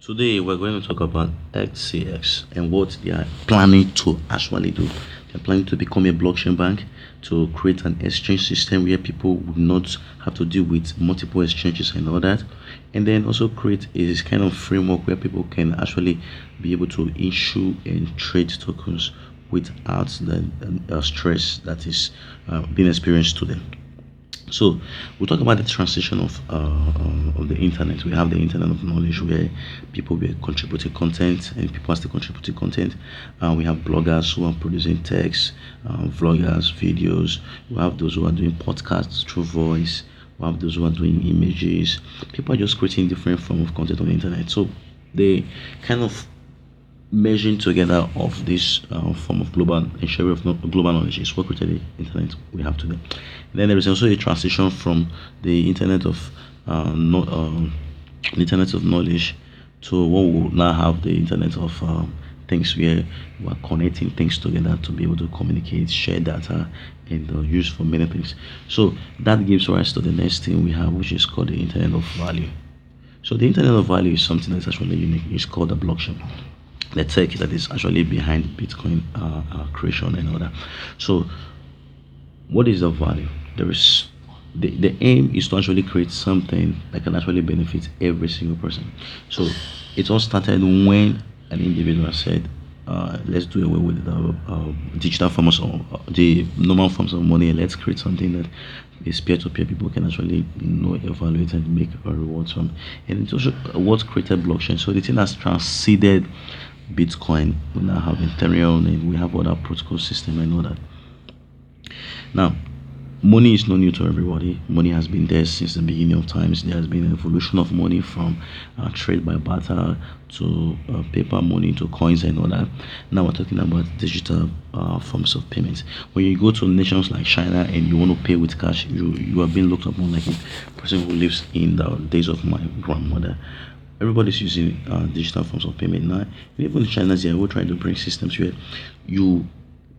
Today we're going to talk about XCX and what they are planning to actually do. They're planning to become a blockchain bank, to create an exchange system where people would not have to deal with multiple exchanges and all that, and then also create a kind of framework where people can actually be able to issue and trade tokens without the stress that is being experienced today. So we'll talk about the transition of the internet. We have the internet of knowledge where people were contributing content and people are still contributing content. We have bloggers who are producing text, vloggers, videos. We have those who are doing podcasts through voice. We have those who are doing images. People are just creating different form of content on the internet. So they kind of merging together of this form of global and sharing of global knowledge is what created the internet we have today. Then there is also a transition from the internet of the internet of knowledge to what we will now have the internet of things where we are connecting things together to be able to communicate, share data, and use for many things. So that gives rise to the next thing we have, which is called the internet of value. So the internet of value is something that's actually unique. It's called a blockchain, the tech that is actually behind Bitcoin creation and all that. So, what is the value? There is the aim is to actually create something that can actually benefit every single person. So, it all started when an individual said, let's do away with the digital forms of the normal forms of money, and let's create something that is peer-to-peer. People can actually know, evaluate, and make a rewards from. And it's also what created blockchain. So the thing has transcended Bitcoin. We now have Ethereum, and we have other protocol system and all that. Now, money is not new to everybody. Money has been there since the beginning of times. There has been an evolution of money from trade by barter to paper money to coins and all that. Now we're talking about digital forms of payments. When you go to nations like China and you want to pay with cash, you are being looked upon like a person who lives in the days of my grandmother. Everybody's using digital forms of payment now. Even in China, they are trying to bring systems where you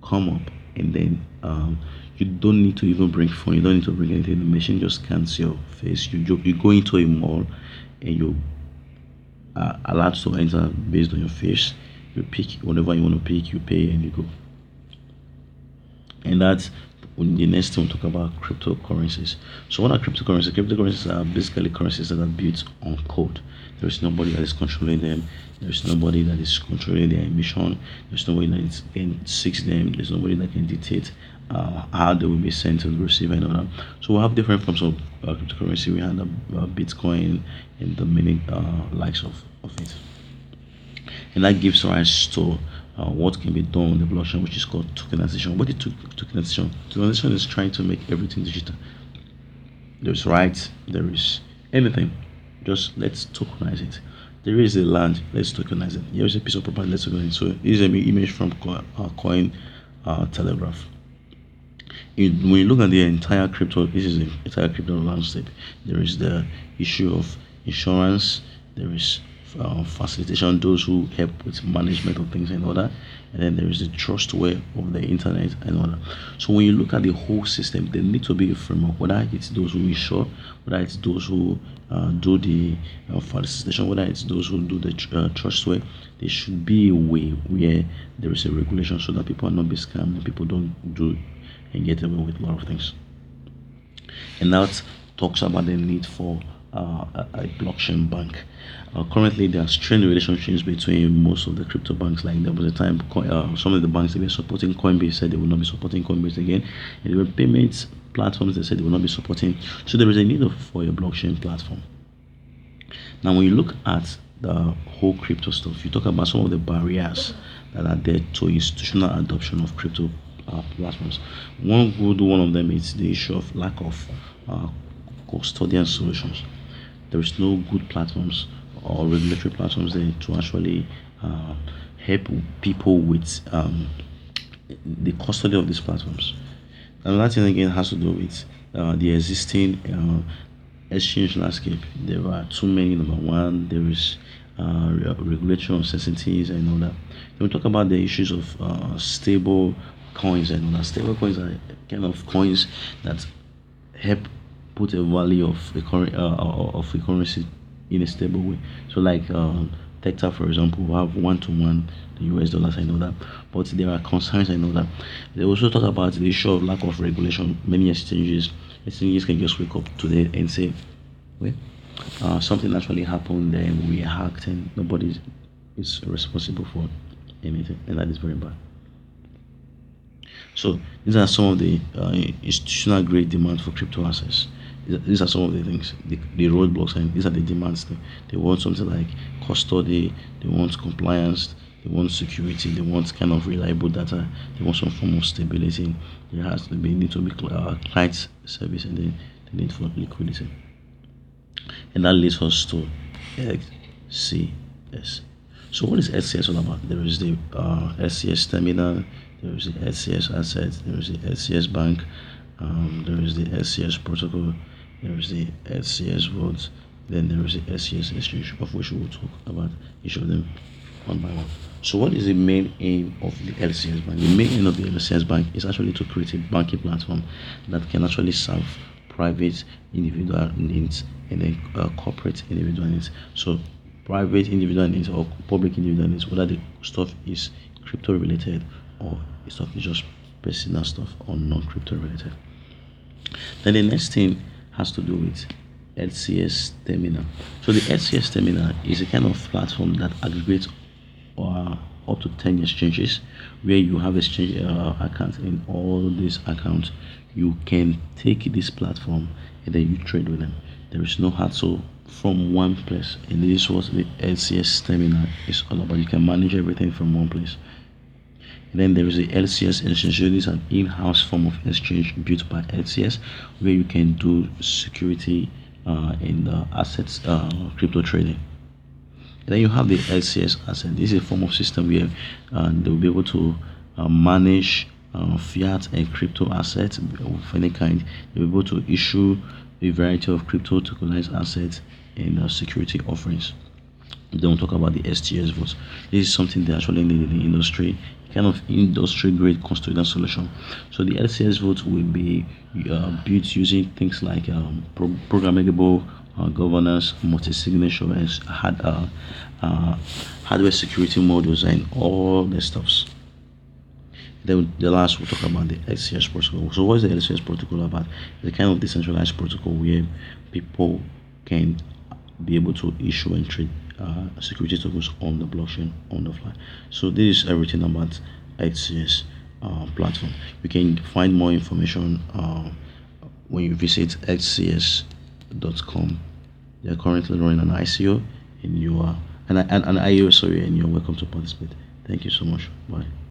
come up and then you don't need to even bring phone. You don't need to bring anything. The machine just scans your face. You go into a mall and you are allowed to enter based on your face. You pick whatever you want to pick. You pay and you go. And that's when the next thing we'll talk about cryptocurrencies. So what are cryptocurrencies? Cryptocurrencies are basically currencies that are built on code. There is nobody that is controlling them. There is nobody that is controlling their emission. There's nobody that can seek them. There's nobody that can dictate how they will be sent to the receiver and all that. So we have different forms of cryptocurrency. We have the Bitcoin and the many likes of it. And that gives rise to what can be done on the blockchain, which is called tokenization. What is tokenization? Tokenization is trying to make everything digital. There's rights, there is anything. Just let's tokenize it. There is a land, let's tokenize it. Here's a piece of property, let's tokenize it. So this is an image from Coin Telegraph. When you look at the entire crypto, this is the entire crypto landscape. There is the issue of insurance. There is facilitation, those who help with management of things and all that, and then there is the trustware of the internet and all that. So when you look at the whole system, there need to be a framework, whether it's those who insure, whether it's those who do the facilitation, whether it's those who do the trustware. There should be a way where there is a regulation so that people are not be scammed and people don't do and get away with a lot of things. And that talks about the need for a blockchain bank. Currently, there are strained relationships between most of the crypto banks. Like there was a time, some of the banks that were supporting Coinbase said they will not be supporting Coinbase again, and there were payments platforms that said they will not be supporting. So there is a need for a blockchain platform. Now, when you look at the whole crypto stuff, you talk about some of the barriers that are there to institutional adoption of crypto platforms. One of them is the issue of lack of custodian solutions. There is no good platforms or regulatory platforms there to actually help people with the custody of these platforms. And that thing again has to do with the existing exchange landscape. There are too many. Number one, there is regulatory uncertainties and all that. Then we talk about the issues of stable coins and all that. Stable coins are kind of coins that help put a value of a currency in a stable way. So like Tecta, for example, will have one-to-one the US dollars. I know that, but there are concerns. I know that. They also talk about the issue of lack of regulation. Many exchanges can just wake up today and say, "Well, something actually happened, then we hacked, and nobody is responsible for anything," and that is very bad. So these are some of the institutional grade demands for crypto assets. These are some of the things, the roadblocks, and these are the demands. They want something like custody, they want compliance, they want security, they want kind of reliable data, they want some form of stability. There has to be need to be client service, and then the need for liquidity. And that leads us to LCS. So what is LCS all about? There is the LCS terminal, there is the LCS asset, there is the LCS bank, there is the LCS protocol, there is the LCS vote, then there is the LCS exchange, of which we will talk about each of them one by one. So what is the main aim of the LCS bank? The main aim of the LCS bank is actually to create a banking platform that can actually serve private individual needs and then corporate individual needs. So private individual needs or public individual needs, whether the stuff is crypto related or the stuff is just personal stuff or non-crypto related. Then the next thing has to do with LCS terminal. So the LCS terminal is a kind of platform that aggregates up to 10 exchanges, where you have exchange accounts. In all these accounts, you can take this platform and then you trade with them. There is no hassle from one place, and this is what the LCS terminal is all about. You can manage everything from one place. And then there is the LCS exchange. So this is an in-house form of exchange built by LCS, where you can do security and assets crypto trading. And then you have the LCS asset. This is a form of system where they will be able to manage fiat and crypto assets of any kind. They'll be able to issue a variety of crypto tokenized assets and security offerings. Then we'll talk about the STS votes. This is something they actually need in the industry, kind of industry grade custodian solution. So the LCS vote will be built using things like programmable governance, multi-signature, and hardware security modules, and all the stuffs. Then the last we'll talk about the LCS protocol. So what is the LCS protocol about? It's a kind of decentralized protocol where people can be able to issue and trade security tokens on the blockchain on the fly. So this is everything about LCS platform. You can find more information when you visit lcs.com. They are currently running an ICO, and you are an IO, sorry, and you're welcome to participate. Thank you so much. Bye.